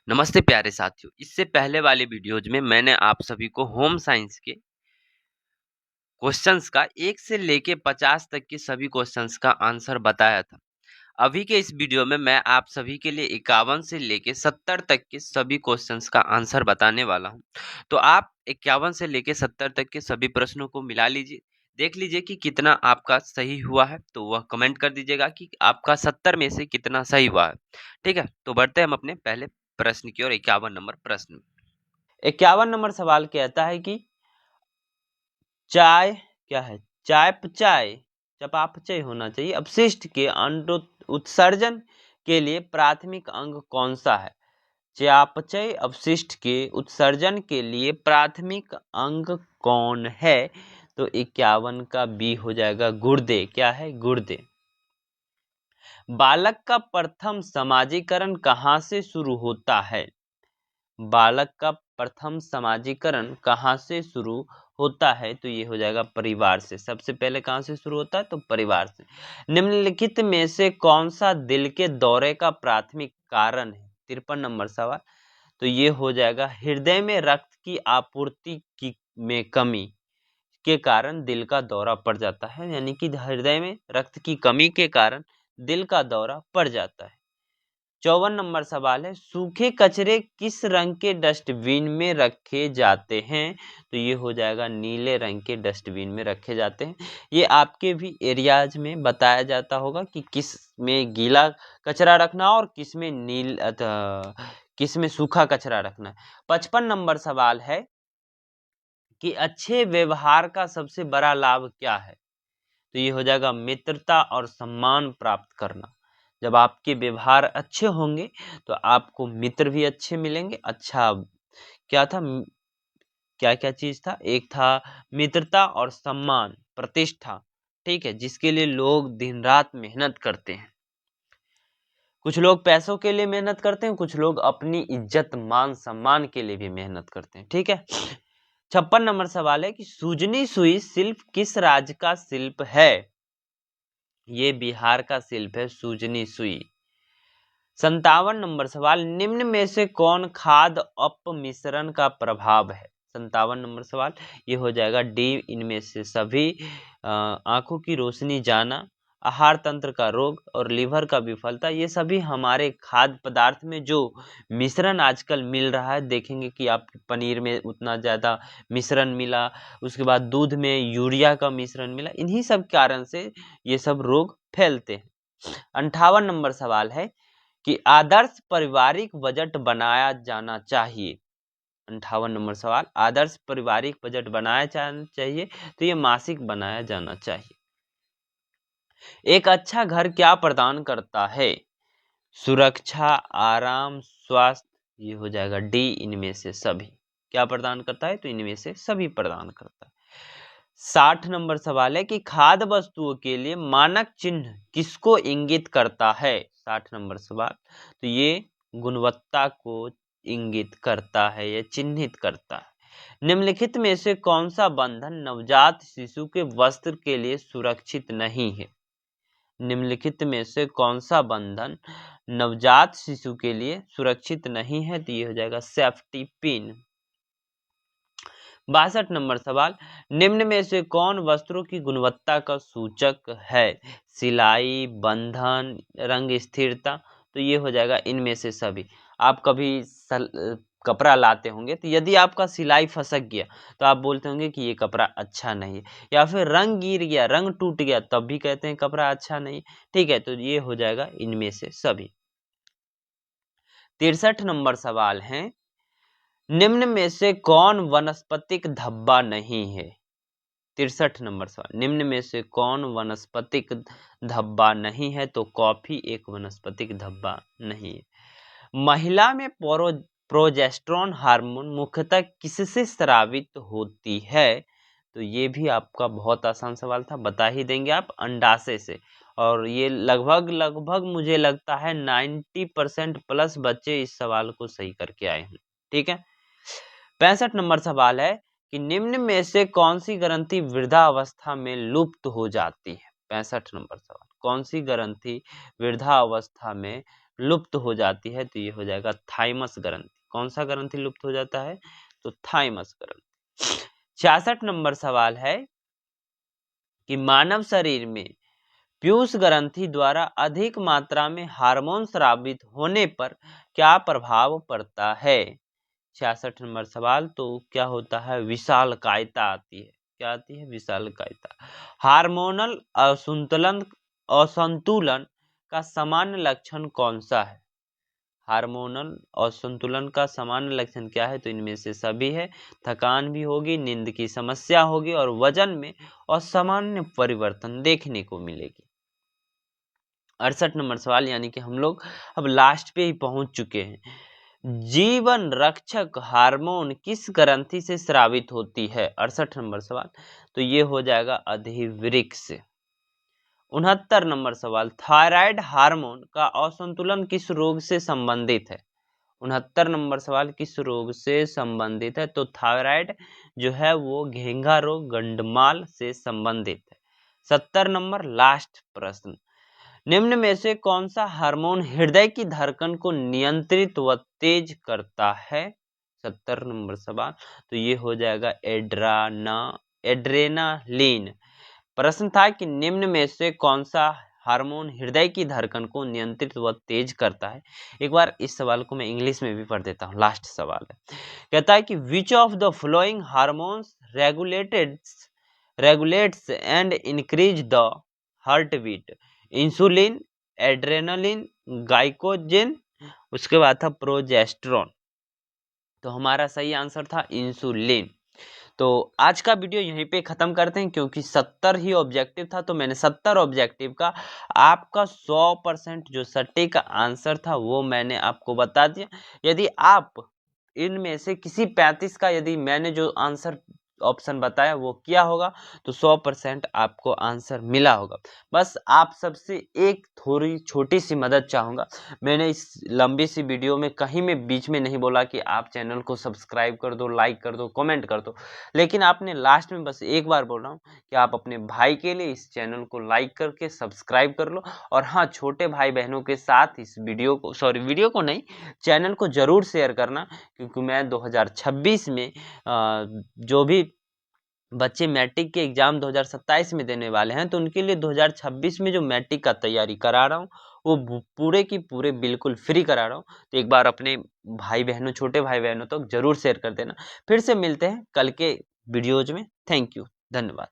नमस्ते प्यारे साथियों। इससे पहले वाले वीडियोज में मैंने आप सभी को होम साइंस के क्वेश्चंस का 1 से लेके 50 तक के सभी क्वेश्चंस का आंसर बताया था। अभी के इस वीडियो में मैं आप सभी के लिए 51 से लेके 70 तक के सभी क्वेश्चंस का आंसर बताने वाला हूं। तो आप 51 से लेके 70 तक के सभी प्रश्नों को मिला लीजिए, देख लीजिए कि कितना आपका सही हुआ है। तो वह कमेंट कर दीजिएगा कि आपका 70 में से कितना सही हुआ है। ठीक है, तो बढ़ते हैं हम अपने पहले प्रश्न की ओर। 51 नंबर प्रश्न। 51 नंबर सवाल कहता है कि चाय क्या है? चाय चपापचय होना चाहिए। अपशिष्ट के अंडो उत्सर्जन के लिए प्राथमिक अंग कौन सा है? चयापचय अपशिष्ट के उत्सर्जन के लिए प्राथमिक अंग कौन है? तो 51 का बी हो जाएगा गुर्दे। क्या है? गुर्दे। बालक का प्रथम समाजीकरण कहाँ से शुरू होता है? बालक का प्रथम समाजीकरण कहाँ से शुरू होता है? तो ये हो जाएगा परिवार से। सबसे पहले कहाँ से शुरू होता है? तो परिवार से। निम्नलिखित में से कौन सा दिल के दौरे का प्राथमिक कारण है? 53 नंबर सवाल। तो ये हो जाएगा हृदय में रक्त की आपूर्ति की में कमी के कारण दिल का दौरा पड़ जाता है। यानी कि हृदय में रक्त की कमी के कारण दिल का दौरा पड़ जाता है। 54 नंबर सवाल है, सूखे कचरे किस रंग के डस्टबिन में रखे जाते हैं? तो ये हो जाएगा नीले रंग के डस्टबिन में रखे जाते हैं। ये आपके भी एरियाज में बताया जाता होगा कि किस में गीला कचरा रखना और किस में किस में सूखा कचरा रखना है। 55 नंबर सवाल है कि अच्छे व्यवहार का सबसे बड़ा लाभ क्या है? तो ये हो जाएगा मित्रता और सम्मान प्राप्त करना। जब आपके व्यवहार अच्छे होंगे तो आपको मित्र भी अच्छे मिलेंगे। अच्छा, क्या था? क्या क्या चीज था? एक था मित्रता और सम्मान, प्रतिष्ठा। ठीक है, जिसके लिए लोग दिन रात मेहनत करते हैं। कुछ लोग पैसों के लिए मेहनत करते हैं, कुछ लोग अपनी इज्जत मान सम्मान के लिए भी मेहनत करते हैं। ठीक है। 56 नंबर सवाल है कि सूजनी सुई शिल्प किस राज्य का शिल्प है? ये बिहार का शिल्प है, सूजनी सुई। 57 नंबर सवाल, निम्न में से कौन खाद्य अपमिश्रण का प्रभाव है? 57 नंबर सवाल ये हो जाएगा डी, इनमें से सभी। आंखों की रोशनी जाना, आहार तंत्र का रोग और लीवर का विफलता, ये सभी हमारे खाद्य पदार्थ में जो मिश्रण आजकल मिल रहा है। देखेंगे कि आप पनीर में उतना ज़्यादा मिश्रण मिला, उसके बाद दूध में यूरिया का मिश्रण मिला, इन्हीं सब कारण से ये सब रोग फैलते हैं। 58 नंबर सवाल है कि आदर्श पारिवारिक बजट बनाया जाना चाहिए। 58 नंबर सवाल, आदर्श पारिवारिक बजट बनाया जाना चाहिए तो ये मासिक बनाया जाना चाहिए। एक अच्छा घर क्या प्रदान करता है? सुरक्षा, आराम, स्वास्थ्य, ये हो जाएगा डी, इनमें से सभी। क्या प्रदान करता है? तो इनमें से सभी प्रदान करता है। 60 नंबर सवाल है कि खाद्य वस्तुओं के लिए मानक चिन्ह किसको इंगित करता है? 60 नंबर सवाल, तो ये गुणवत्ता को इंगित करता है, ये चिन्हित करता है। निम्नलिखित में से कौन सा बंधन नवजात शिशु के वस्त्र के लिए सुरक्षित नहीं है? निम्नलिखित में से कौन सा बंधन नवजात शिशु के लिए सुरक्षित नहीं है? तो ये हो जाएगा सेफ्टी पिन। 62 नंबर सवाल, निम्न में से कौन वस्त्रों की गुणवत्ता का सूचक है? सिलाई, बंधन, रंग स्थिरता, तो ये हो जाएगा इनमें से सभी। आप कभी कपड़ा लाते होंगे तो यदि आपका सिलाई फसक गया तो आप बोलते होंगे कि ये कपड़ा अच्छा नहीं है, या फिर रंग गिर गया, रंग टूट गया, तब भी कहते हैं कपड़ा अच्छा नहीं। ठीक है, तो ये हो जाएगा इनमें से सभी। 63 नंबर सवाल है, निम्न में से कौन वनस्पतिक धब्बा नहीं है? 63 नंबर सवाल, निम्न में से कौन वनस्पतिक धब्बा नहीं है? तो कॉफी एक वनस्पतिक धब्बा नहीं है। महिला में प्रोजेस्टेरोन हार्मोन मुख्यतः किससे स्रावित होती है? तो ये भी आपका बहुत आसान सवाल था, बता ही देंगे आप, अंडाशय से। और ये लगभग मुझे लगता है 90% प्लस बच्चे इस सवाल को सही करके आए हैं। ठीक है। 65 नंबर सवाल है कि निम्न में से कौन सी ग्रंथि वृद्धावस्था में लुप्त हो जाती है? 65 नंबर सवाल, कौन सी ग्रंथि वृद्धावस्था में लुप्त हो जाती है, तो ये हो जाएगा थाइमस ग्रंथि। कौन सा ग्रंथि लुप्त हो जाता है? तो थाइमस ग्रंथि। 66 नंबर सवाल है कि मानव शरीर में पीयूष ग्रंथि द्वारा अधिक मात्रा में हार्मोन स्रावित होने पर क्या प्रभाव पड़ता है? 66 नंबर सवाल, तो क्या होता है? विशालकायता आती है। क्या आती है? विशालकायता। हार्मोनल असंतुलन का सामान्य लक्षण कौन सा है? हार्मोनल असंतुलन का सामान्य लक्षण क्या है? तो इनमें से सभी है। थकान भी होगी, नींद की समस्या होगी और वजन में असामान्य परिवर्तन देखने को मिलेगी। 68 नंबर सवाल, यानी कि हम लोग अब लास्ट पे ही पहुंच चुके हैं। जीवन रक्षक हार्मोन किस ग्रंथि से स्रावित होती है? 68 नंबर सवाल, तो ये हो जाएगा अधिवृक्ष से। 69 नंबर सवाल, थायराइड हार्मोन का असंतुलन किस रोग से संबंधित है? 69 नंबर सवाल, किस रोग से संबंधित है? तो थायराइड जो है वो घेंघा रोग, गंडमाल से संबंधित है। 70 नंबर लास्ट प्रश्न, निम्न में से कौन सा हार्मोन हृदय की धड़कन को नियंत्रित व तेज करता है? 70 नंबर सवाल, तो ये हो जाएगा एड्रेनालिन। प्रश्न था कि निम्न में से कौन सा हार्मोन हृदय की धड़कन को नियंत्रित व तेज करता है? एक बार इस सवाल को मैं इंग्लिश में भी पढ़ देता हूँ, लास्ट सवाल है। कहता है कि which of the following hormones regulates and increase the heart beat? Insulin, adrenaline, glycogen, उसके बाद था प्रोजेस्टेरोन। तो हमारा सही आंसर था इंसुलिन। तो आज का वीडियो यहीं पे खत्म करते हैं, क्योंकि 70 ही ऑब्जेक्टिव था, तो मैंने 70 ऑब्जेक्टिव का आपका 100% जो सटीक आंसर था वो मैंने आपको बता दिया। यदि आप इनमें से किसी 35 का यदि मैंने जो आंसर ऑप्शन बताया वो किया होगा तो 100% आपको आंसर मिला होगा। बस आप सबसे एक थोड़ी छोटी सी मदद चाहूँगा। मैंने इस लंबी सी वीडियो में कहीं में बीच में नहीं बोला कि आप चैनल को सब्सक्राइब कर दो, लाइक कर दो, कमेंट कर दो, लेकिन आपने लास्ट में बस एक बार बोल रहा हूँ कि आप अपने भाई के लिए इस चैनल को लाइक करके सब्सक्राइब कर लो। और हाँ, छोटे भाई बहनों के साथ इस वीडियो को नहीं, चैनल को जरूर शेयर करना, क्योंकि मैं 2026 में जो भी बच्चे मैट्रिक के एग्जाम 2027 में देने वाले हैं तो उनके लिए 2026 में जो मैट्रिक का तैयारी करा रहा हूँ वो पूरे की पूरे बिल्कुल फ्री करा रहा हूँ। तो एक बार अपने भाई बहनों, छोटे भाई बहनों तक जरूर शेयर कर देना। फिर से मिलते हैं कल के वीडियोज में। थैंक यू, धन्यवाद।